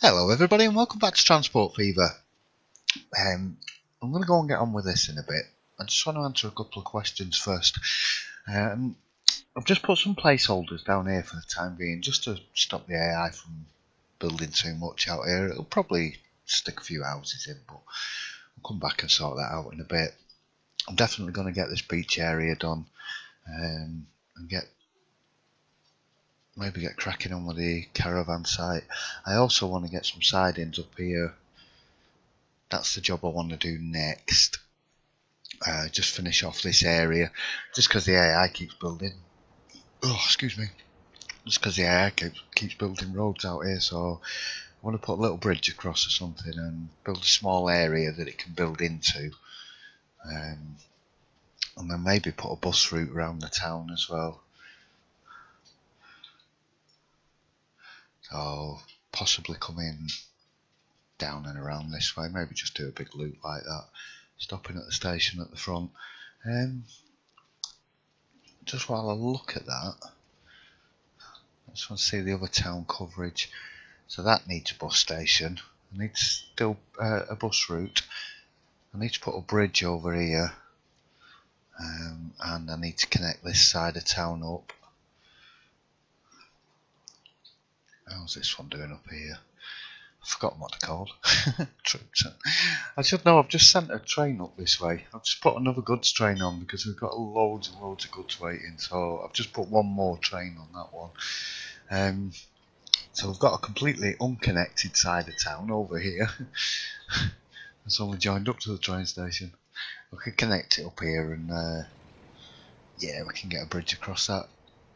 Hello everybody and welcome back to Transport Fever. I'm going to go and get on with this in a bit. I just want to answer a couple of questions first. I've just put some placeholders down here for the time being just to stop the AI from building too much out here. It'll probably stick a few houses in, but I'll come back and sort that out in a bit. I'm definitely going to get this beach area done and maybe get cracking on with the caravan site. I also want to get some sidings up here. That's the job I want to do next. Just finish off this area, just because the AI keeps building. Oh, excuse me. Just because the AI keeps building roads out here, so I want to put a little bridge across or something and build a small area that it can build into, and then maybe put a bus route around the town as well. So possibly come in down and around this way. Maybe just do a big loop like that, stopping at the station at the front. Just while I look at that, I just want to see the other town coverage. So that needs a bus station. I need still a bus route. I need to put a bridge over here, and I need to connect this side of town up. How's this one doing up here? I've forgotten what they're called. I should know. I've just sent a train up this way. I've just put another goods train on because we've got loads and loads of goods waiting. So I've just put one more train on that one. So we've got a completely unconnected side of town over here. It's only joined up to the train station. We could connect it up here and yeah, we can get a bridge across that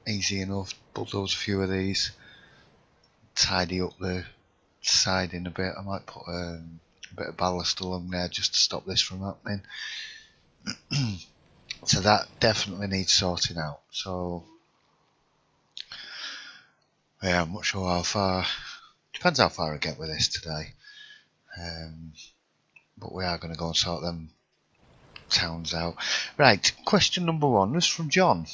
easy enough. Bulldoze a few of these, tidy up the siding a bit. I might put a bit of ballast along there just to stop this from happening. So that definitely needs sorting out. So yeah, I'm not sure how far. Depends how far I get with this today. But we are going to go and sort them towns out. Right, question number one was from John.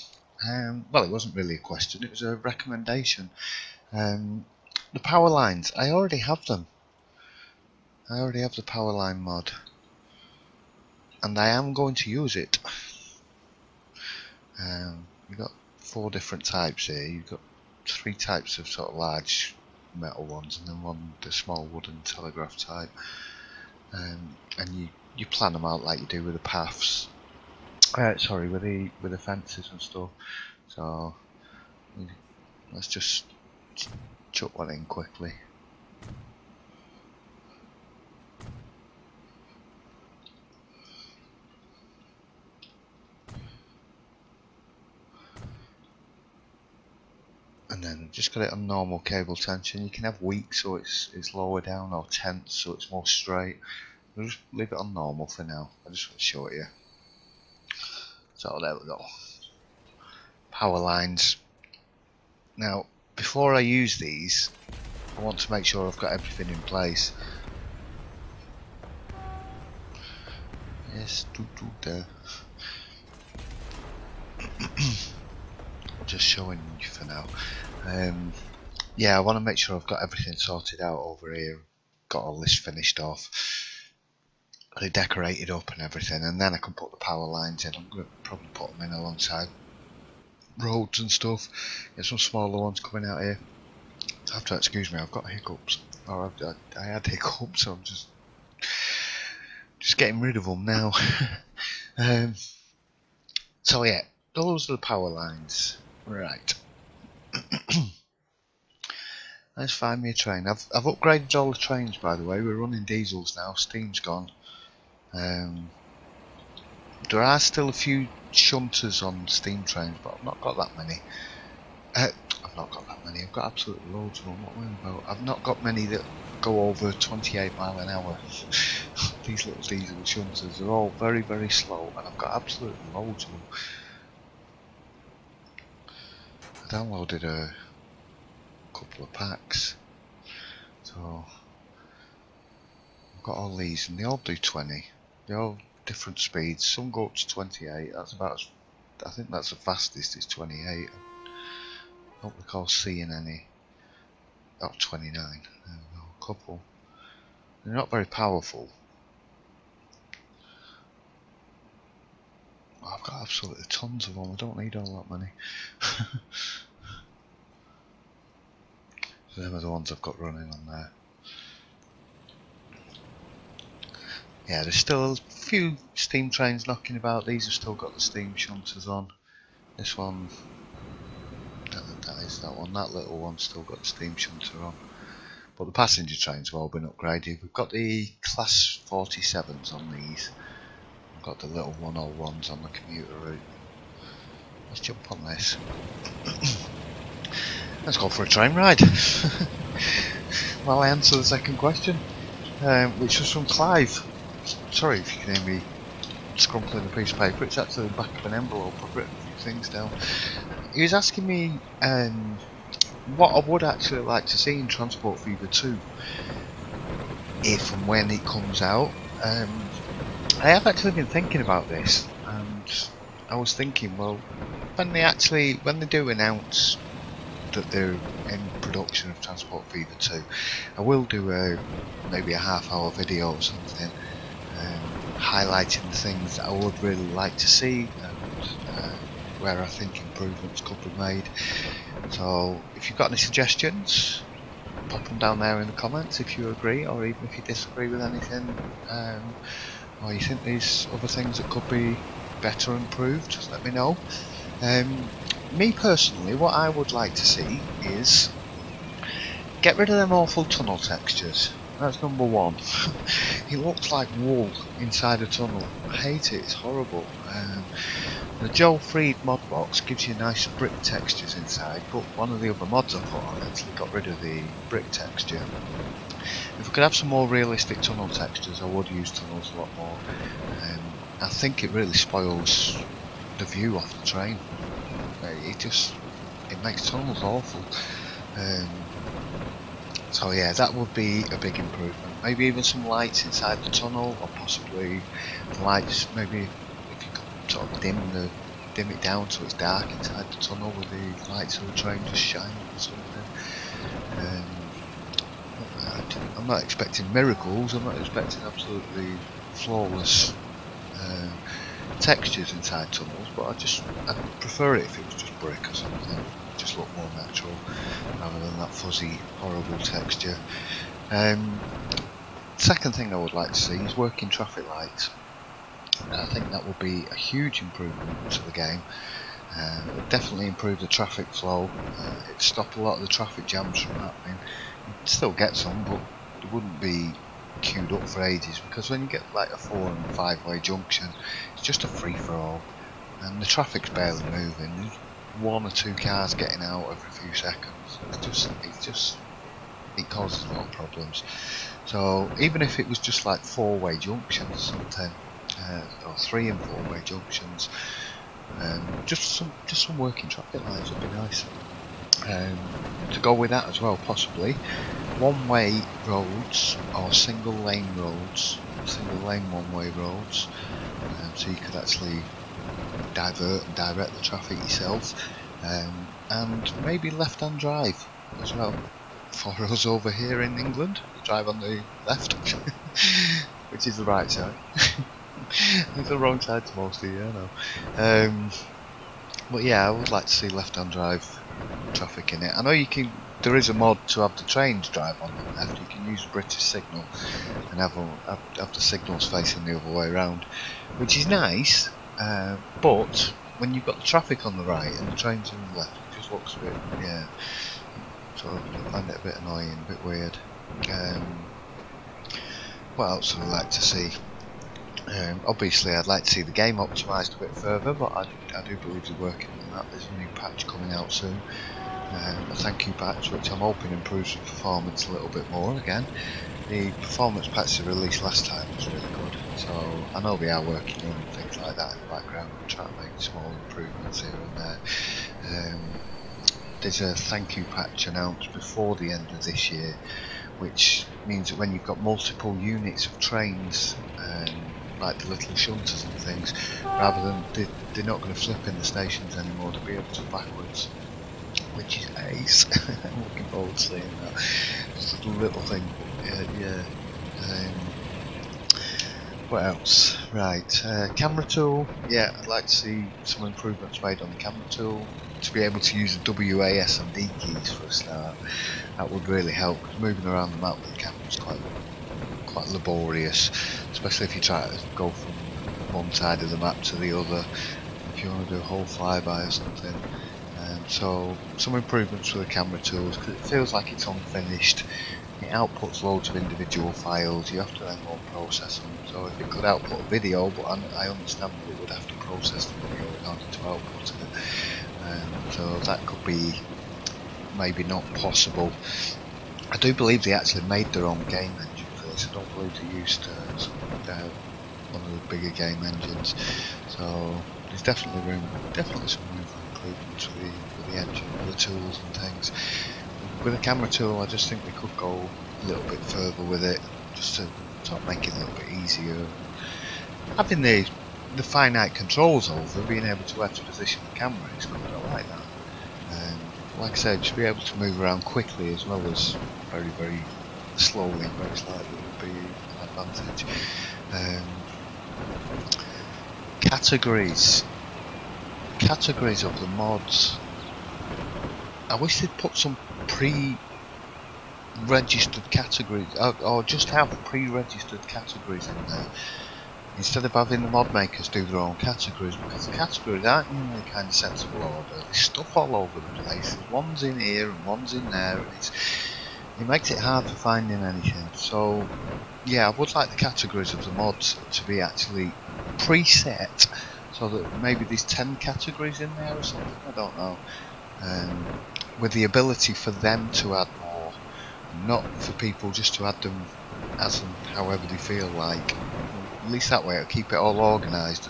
Well, it wasn't really a question, it was a recommendation. The power lines, I already have them. I already have the power line mod, and I am going to use it. You've got 4 different types here. You've got 3 types of sort of large metal ones, and then one the small wooden telegraph type. And you plan them out like you do with the paths. Sorry, with the fences and stuff. So let's just chuck one in quickly. And then just got it on normal cable tension. You can have weak so it's lower down, or tense so it's more straight. We'll just leave it on normal for now. I just want to show it you. So there we go. Power lines. Now, before I use these, I want to make sure I've got everything in place. Yes, there. Just showing you for now. Yeah, I want to make sure I've got everything sorted out over here. Got all this finished off. Got it decorated up and everything, and then I can put the power lines in. I'm going to probably put them in alongside roads and stuff. Get some smaller ones coming out here. I have to excuse me, I've got hiccups. Or I had hiccups, so I'm just getting rid of them now. So yeah, those are the power lines. Right. Let's find me a train. I've upgraded all the trains, by the way. We're running diesels now. Steam's gone. There are still a few shunters on steam trains, but I've not got that many. I've not got that many. I've got absolutely loads of them. What am I about? I've not got many that go over 28 mile an hour. These little diesel shunters are all very, very slow, and I've got absolutely loads of them. I downloaded a couple of packs, so I've got all these, and they all do 20. They all different speeds. Some go up to 28. That's about. I think that's the fastest. It's 28. I don't recall seeing any. Oh, 29. There we go. couple. They're not very powerful. I've got absolutely tons of them. I don't need all that many. Them are the ones I've got running on there. Yeah, there's still a few steam trains knocking about. These have still got the steam shunters on. This one, that is that one. That little one's still got the steam shunter on. But the passenger trains have all been upgraded. We've got the Class 47s on these. We've got the little 101s on the commuter route. Let's jump on this. Let's go for a train ride. While I answer the second question, which was from Clive. Sorry if you can hear me scrumpling a piece of paper. It's actually the back of an envelope. I've written a few things down. He was asking me what I would actually like to see in Transport Fever 2 if and when it comes out. I have actually been thinking about this, and I was thinking, well, when they do announce that they're in production of Transport Fever 2, I will do maybe a half-hour video or something highlighting the things that I would really like to see and where I think improvements could be made. So if you've got any suggestions, pop them down there in the comments if you agree, or even if you disagree with anything, or you think there's other things that could be better improved, just let me know. Me personally, what I would like to see is get rid of them awful tunnel textures. That's number one. It looks like wool inside a tunnel. I hate it, it's horrible. The Joel Fried mod box gives you nice brick textures inside, but one of the other mods I put on actually got rid of the brick texture. If we could have some more realistic tunnel textures, I would use tunnels a lot more. I think it really spoils the view off the train. It makes tunnels awful. So yeah, that would be a big improvement. Maybe even some lights inside the tunnel, or possibly lights. Maybe if you could sort of dim it down so it's dark inside the tunnel with the lights of the train just shining or something. I'm not expecting miracles. I'm not expecting absolutely flawless textures inside tunnels, but I'd prefer it if it was just brick or something. Just look more natural rather than that fuzzy, horrible texture. Second thing I would like to see is working traffic lights. I think that would be a huge improvement to the game. It would definitely improve the traffic flow. It'd stop a lot of the traffic jams from happening. You'd still get some, but they wouldn't be queued up for ages, because when you get like a 4 and 5-way junction, it's just a free-for-all, and the traffic's barely moving. There's 1 or 2 cars getting out every few seconds. It causes a lot of problems. So even if it was just like 4-way junctions or something, or 3 and 4-way junctions, just some working traffic lights would be nice. To go with that as well, possibly 1-way roads or single lane 1-way roads, so you could actually divert and direct the traffic yourself, and maybe left-hand drive as well for us over here in England. Drive on the left, which is the right side. It's the wrong side to most of you, I know. But yeah, I would like to see left-hand drive traffic in it. I know there is a mod to have the trains drive on the left. You can use British Signal and have the signals facing the other way around, which is nice. But when you've got the traffic on the right and the trains on the left, it just looks a bit, yeah. So I find it a bit annoying, a bit weird. What else would I like to see? Obviously I'd like to see the game optimised a bit further, but I do believe they're working on that. There's a new patch coming out soon, a thank you patch, which I'm hoping improves the performance a little bit more again. The performance patch they released last time was really good, so I know they are working on things like that in the background and trying to make small improvements here and there. There's a thank you patch announced before the end of this year, which means that when you've got multiple units of trains, like the little shunters and things, rather than they're not going to flip in the stations anymore, they'll be able to backwards, which is ace. I'm looking forward to seeing that. Just a little thing Yeah. What else? Right, camera tool. Yeah, I'd like to see some improvements made on the camera tool. To be able to use the WAS and D keys for a start, that would really help. Because moving around the map with the camera is quite laborious, especially if you try to go from one side of the map to the other. If you want to do a whole flyby or something. So some improvements for the camera tools, because it feels like it's unfinished. It outputs loads of individual files, you have to then go and process them. So if it could output a video, but I understand that it would have to process the video in order to output it. So that could be maybe not possible. I do believe they actually made their own game engine for this. I don't believe they used one of the bigger game engines. So there's definitely some room for improvements with the engine, with the tools and things. With a camera tool, I just think they could go a little bit further with it, just to sort of make it a little bit easier. Having the finite controls over being able to where to position the camera is good. I like that. Like I said, just be able to move around quickly as well as very, very slowly, very slightly would be an advantage. Categories of the mods. I wish they'd put some pre-registered categories, or just have pre-registered categories in there, instead of having the mod makers do their own categories, because the categories aren't in any kind of sensible order. There's stuff all over the place. There's one's in here and one's in there, and it makes it hard for finding anything. So yeah, I would like the categories of the mods to be actually preset, so that maybe there's 10 categories in there or something, I don't know. With the ability for them to add more, not for people just to add them as and however they feel like. At least that way it'll keep it all organised,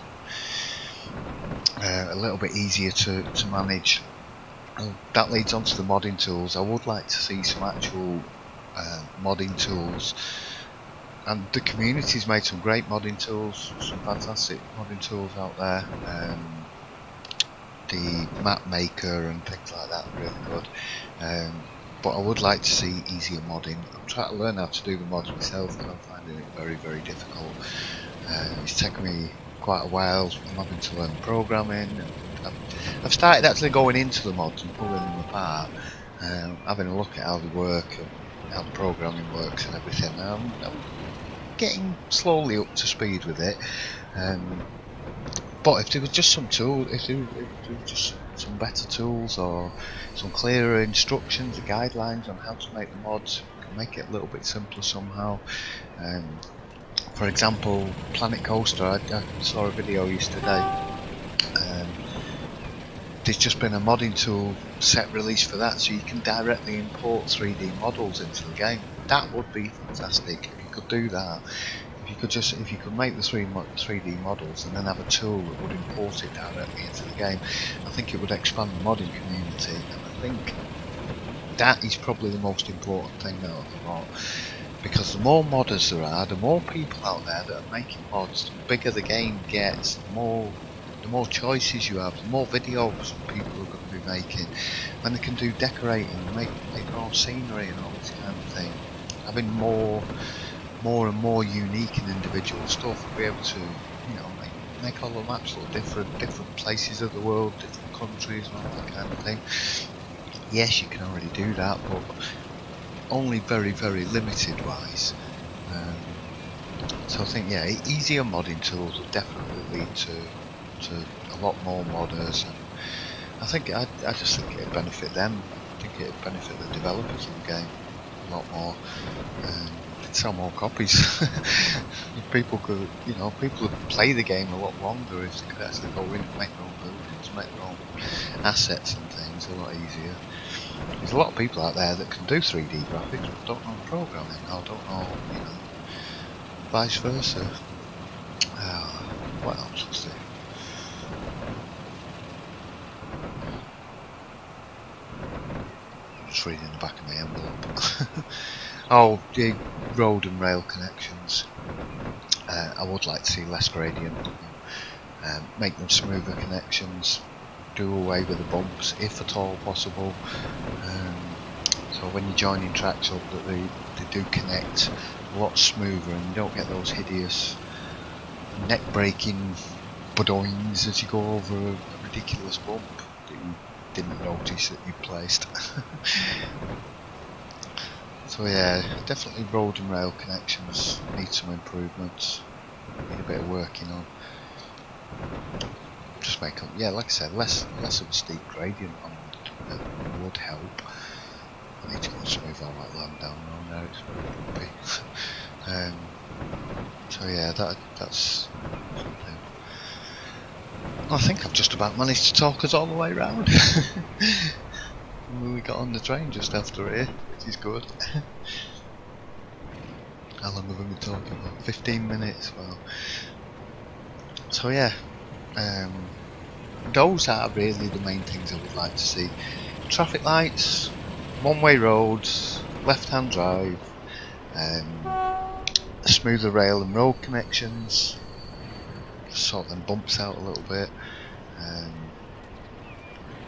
a little bit easier to manage. And that leads on to the modding tools. I would like to see some actual modding tools, and the community's made some great modding tools, some fantastic modding tools out there. The map maker and things like that are really good, but I would like to see easier modding. I'm trying to learn how to do the mods myself, and I'm finding it very, very difficult. It's taken me quite a while. I'm having to learn programming. I've started actually going into the mods and pulling them apart, having a look at how they work and how the programming works and everything. I'm getting slowly up to speed with it. But if there was just some tool, if there was just some better tools or some clearer instructions or guidelines on how to make the mods, we can make it a little bit simpler somehow. For example, Planet Coaster, I saw a video yesterday. There's just been a modding tool set released for that, so you can directly import 3D models into the game. That would be fantastic if you could do that. If you could make the 3D models and then have a tool that would import it directly into the game, I think it would expand the modding community. And I think that is probably the most important thing out of the lot, because the more modders there are, the more people out there that are making mods, the bigger the game gets, the more choices you have, the more videos people are going to be making. When they can do decorating, make their own scenery and all this kind of thing, having more and more unique and individual stuff, be able to, make all the maps look different places of the world, different countries and all that kind of thing. Yes, you can already do that, but only very, very limited wise. So I think, yeah, easier modding tools will definitely lead to a lot more modders, and I just think it'd benefit them. I think it'd benefit the developers of the game a lot more. Sell more copies. If people could, people would play the game a lot longer if they could actually go in and make their own buildings, make their own assets and things a lot easier. There's a lot of people out there that can do 3D graphics but don't know programming, or don't know, vice versa. What else was there? I'm just reading the back of my envelope. Oh, the road and rail connections. I would like to see less gradient, make them smoother connections, do away with the bumps if at all possible. So when you're joining tracks up, that they do connect a lot smoother, and you don't get those hideous neck-breaking budoings as you go over a ridiculous bump that you didn't notice that you placed. So yeah, definitely road and rail connections need some improvements, need a bit of working on. Just make them, yeah, like I said, less of a steep gradient on would help. I need to go and smooth all that land down around there, it's very bumpy. So yeah, that's something. I think I've just about managed to talk us all the way round. We got on the train just after here, which is good. How long have we been talking about? 15 minutes, well. So yeah, those are really the main things I would like to see. Traffic lights, one-way roads, left-hand drive, smoother rail and road connections, sort them bumps out a little bit.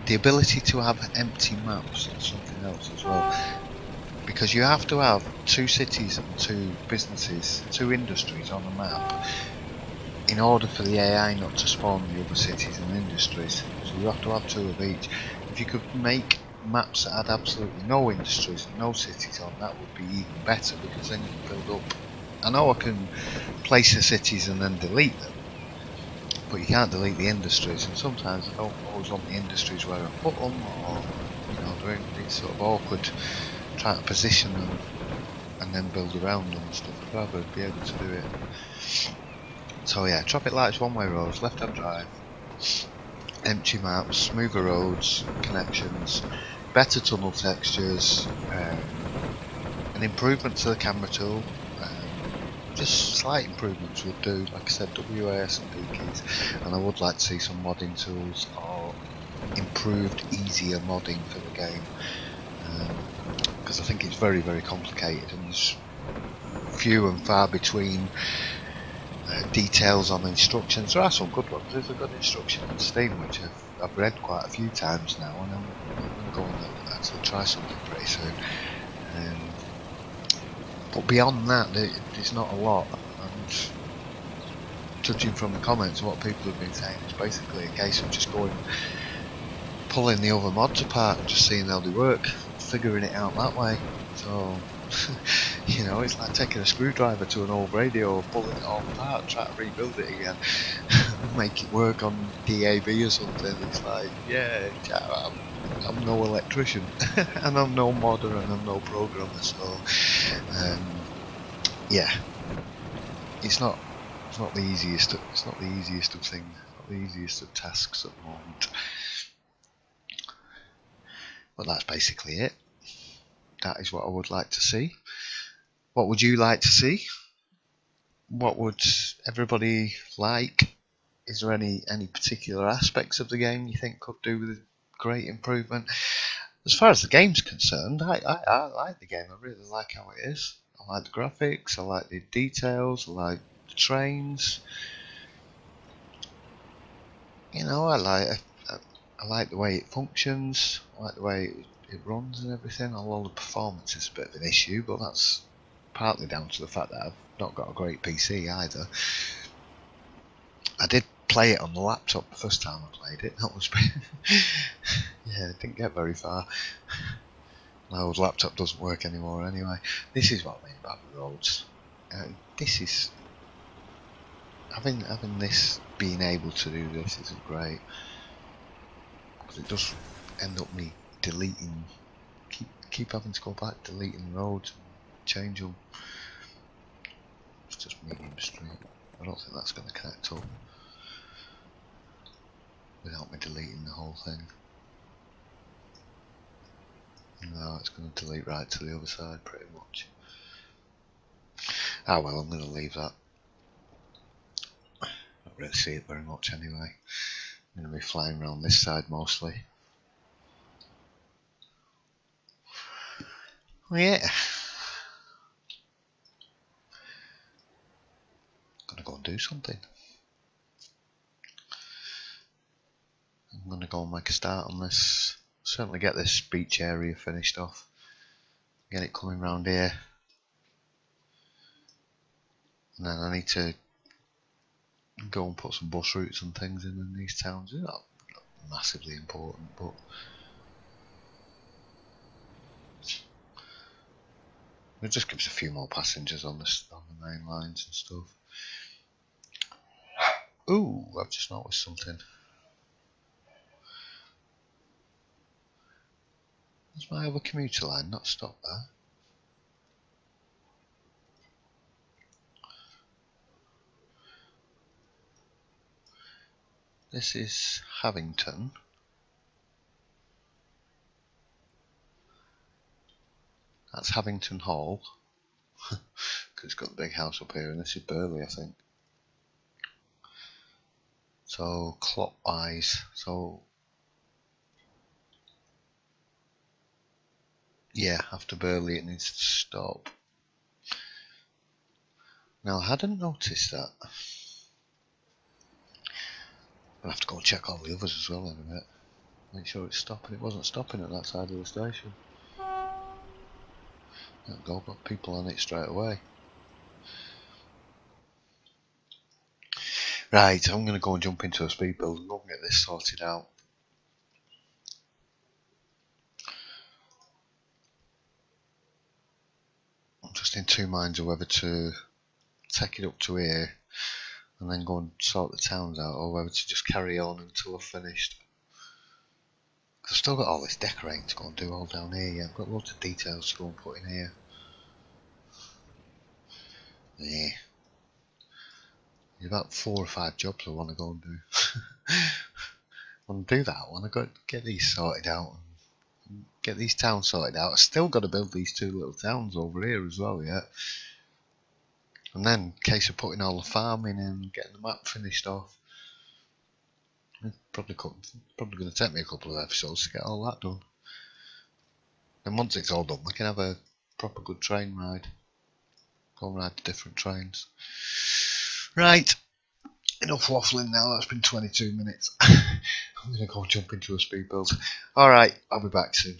The ability to have empty maps is something else as well, because you have to have two cities and two businesses, two industries on a map in order for the AI not to spawn the other cities and industries. So you have to have two of each. If you could make maps that had absolutely no industries and no cities on, that would be even better, because then you can build up. I know I can place the cities and then delete them, but you can't delete the industries, and sometimes I don't always want the industries where I put them, or it's sort of awkward trying to position them and then build around them and stuff. I'd rather be able to do it. So yeah, traffic lights, one-way roads, left-hand drive, empty maps, smoother roads, connections, better tunnel textures, an improvement to the camera tool. Just slight improvements would do, like I said, WAS and D keys, and I would like to see some modding tools or improved, easier modding for the game, because I think it's very, very complicated, and there's few and far between details on instructions. There are some good ones. There's a good instruction on Steam which I've read quite a few times now, and I'm going to go and actually try something pretty soon. But beyond that, there's not a lot, and judging from the comments, what people have been saying, it's basically a case of just pulling the other mods apart and just seeing how they work, figuring it out that way. So it's like taking a screwdriver to an old radio, pulling it all apart and trying to rebuild it again, make it work on DAB or something. It's like, yeah, I'm no electrician, and I'm no modder, and I'm no programmer, so yeah, it's not the easiest. It's not the easiest of things. Not the easiest of tasks at the moment. But that's basically it. That is what I would like to see. What would you like to see? What would everybody like? Is there any particular aspects of the game you think could do with a great improvement? As far as the game's concerned, I like the game. I really like how it is. I like the graphics. I like the details. I like the trains. I like the way it functions. I like the way it runs and everything. Although the performance is a bit of an issue, but that's partly down to the fact that I've not got a great PC either. I did play it on the laptop the first time I played it. That was yeah, it didn't get very far. My old laptop doesn't work anymore anyway. This is what I mean about the roads. This is having this, being able to do this is great, because it does end up me deleting, keep having to go back, deleting roads and change them. It's just medium street. I don't think that's going to connect up without me deleting the whole thing. No, it's going to delete right to the other side pretty much. Ah well, I'm going to leave that. Not really see it very much anyway. I'm going to be flying around this side mostly. Well, yeah. I'm going to go and do something. I'm going to go and make a start on this. Certainly get this beach area finished off. Get it coming round here. And then I need to go and put some bus routes and things in these towns. It's not massively important, but it just gives a few more passengers on the main lines and stuff. Ooh, I've just noticed something. Does my other commuter line not stop there? This is Havington. That's Havington Hall. Because it's got the big house up here, and this is Burley, I think. So clockwise. So yeah, after Burley it needs to stop. Now I hadn't noticed that. I'll have to go and check all the others as well in a bit. Make sure it's stopping. It wasn't stopping at that side of the station. There we go, got people on it straight away. Right, I'm going to go and jump into a speed build and go and get this sorted out. I'm just in two minds of whether to take it up to here and then go and sort the towns out, or whether to just carry on until I've finished. I've still got all this decorating to go and do all down here. Yeah, I've got loads of details to go and put in here. Yeah. There's about 4 or 5 jobs I want to go and do. I want to do that. I want to go get these sorted out and get these towns sorted out. I've still got to build these 2 little towns over here as well yet. And then, in case of putting all the farming in and getting the map finished off, it's probably going to take me a couple of episodes to get all that done. And once it's all done, we can have a proper good train ride. Go and ride the different trains. Right, enough waffling now. That's been 22 minutes. I'm going to go and jump into a speed build. Alright, I'll be back soon.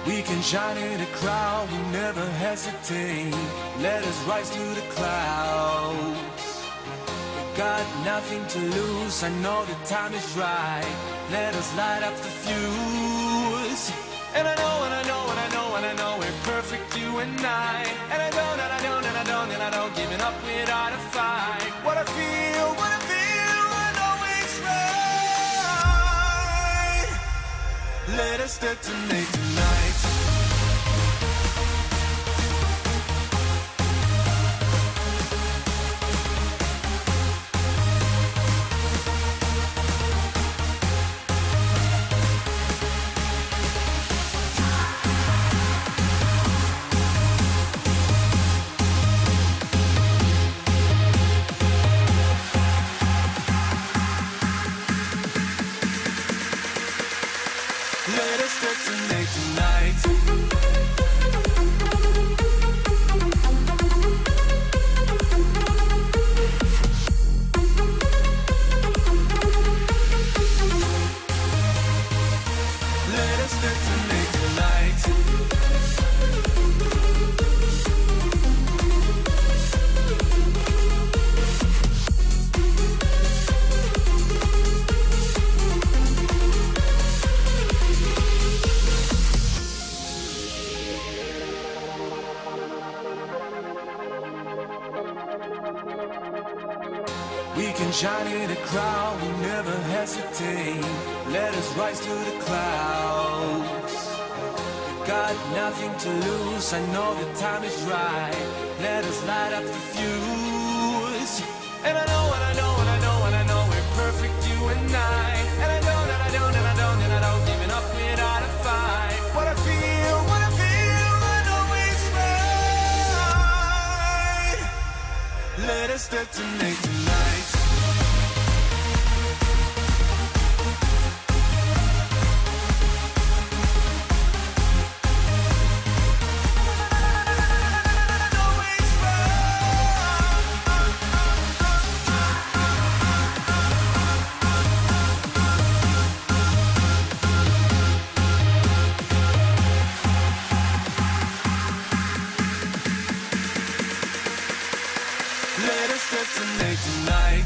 We can shine in a crowd, we never hesitate. Let us rise to the clouds. We got nothing to lose, I know the time is right. Let us light up the fuse. And I know, and I know, and I know, and I know we're perfect, you and I. And I don't, and I don't, and I don't, and I don't giving up without a fight. What I feel, I know it's right. Let us detonate tonight. Let us detonate tonight. Let us detonate tonight. Shine in a crowd, we never hesitate. Let us rise to the clouds. We got nothing to lose, I know the time is right. Let us light up the fuse. And I know, and I know, and I know, and I know we're perfect, you and I. And I don't, and I don't, and I don't, and I don't giving up without a fight. What I feel, I know it's right. Let us detonate tonight. Let us detonate tonight.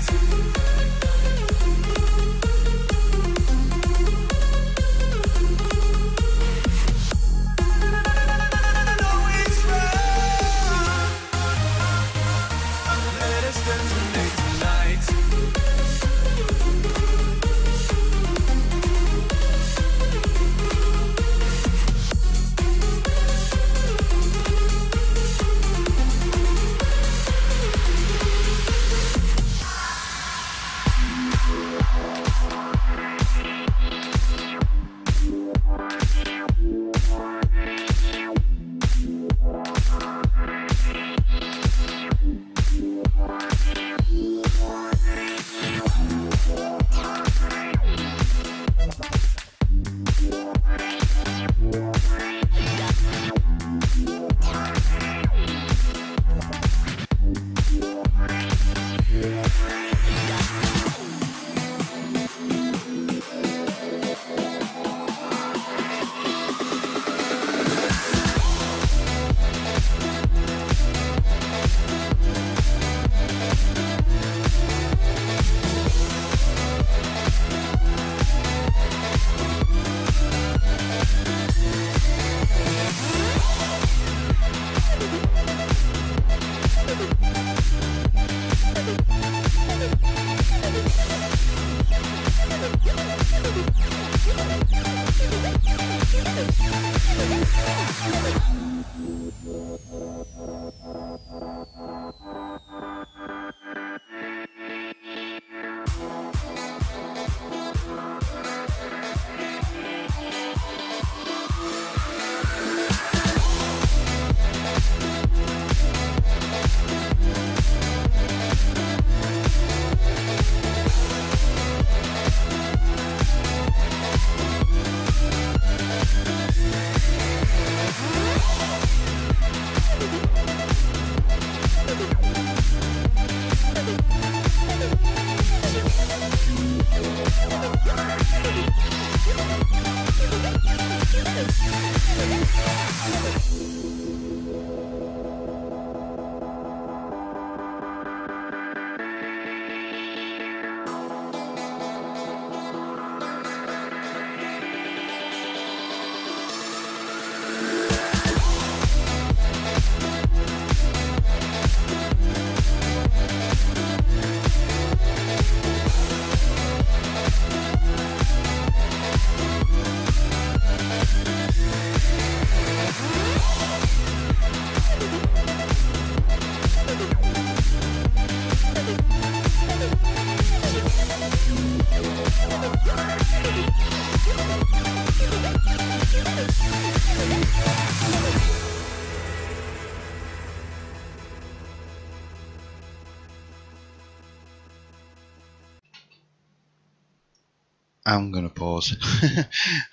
I'm gonna pause.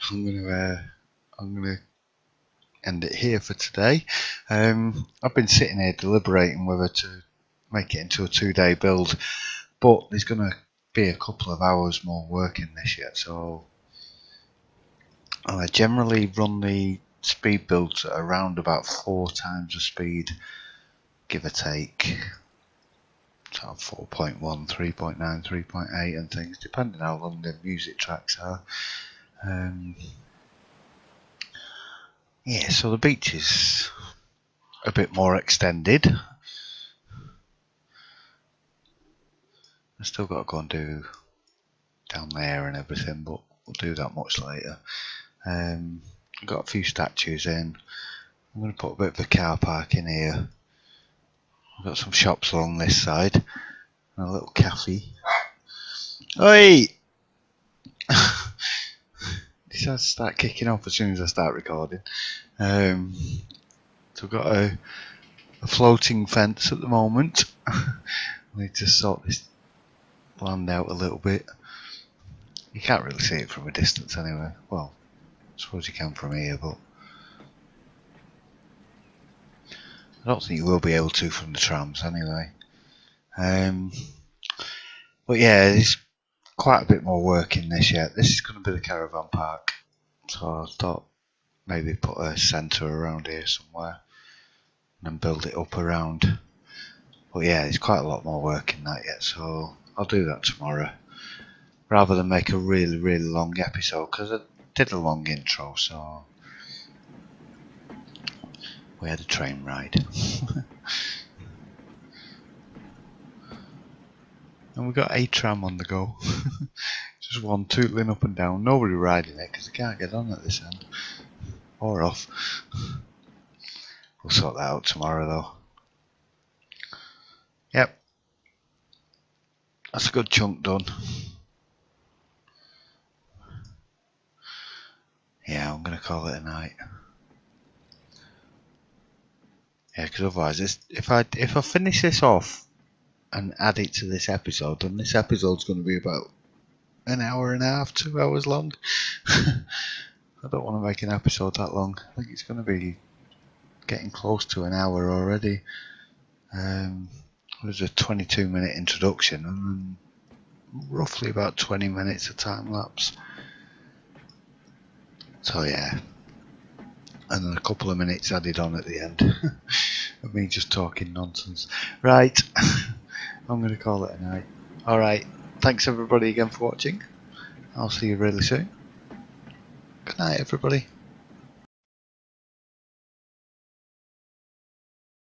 I'm gonna end it here for today. I've been sitting here deliberating whether to make it into a 2-day build, but there's gonna be a couple of hours more work in this yet, so I generally run the speed builds at around about 4 times the speed, give or take. So 4.1, 3.9, 3.8 and things, depending how long the music tracks are. Yeah, so the beach is a bit more extended. I still got to go and do down there and everything, but we'll do that much later. Got a few statues in. I'm going to put a bit of a car park in here. I've got some shops along this side and a little cafe. Oi! Decides to start kicking off as soon as I start recording. So we've got a floating fence at the moment. I need to sort this land out a little bit. You can't really see it from a distance anyway. Well, I suppose you can from here, but I don't think you will be able to from the trams anyway. But yeah, there's quite a bit more work in this yet. This is going to be the caravan park, so I thought maybe put a centre around here somewhere and then build it up around. But yeah, there's quite a lot more work in that yet, so I'll do that tomorrow rather than make a really long episode, because I did a long intro. So we had a train ride. And we got a tram on the go. Just one tootling up and down, nobody riding it because they can't get on at this end or off. We'll sort that out tomorrow though. Yep, that's a good chunk done. Yeah, I'm gonna call it a night. Yeah, because otherwise, if I finish this off and add it to this episode, then this episode's going to be about an hour and a half, 2 hours long. I don't want to make an episode that long. I think it's going to be getting close to an hour already. There's a 22-minute introduction and then roughly about 20 minutes of time lapse. So yeah, and then a couple of minutes added on at the end of me just talking nonsense. Right, I'm going to call it a night. Alright, thanks everybody again for watching. I'll see you really soon. Good night everybody.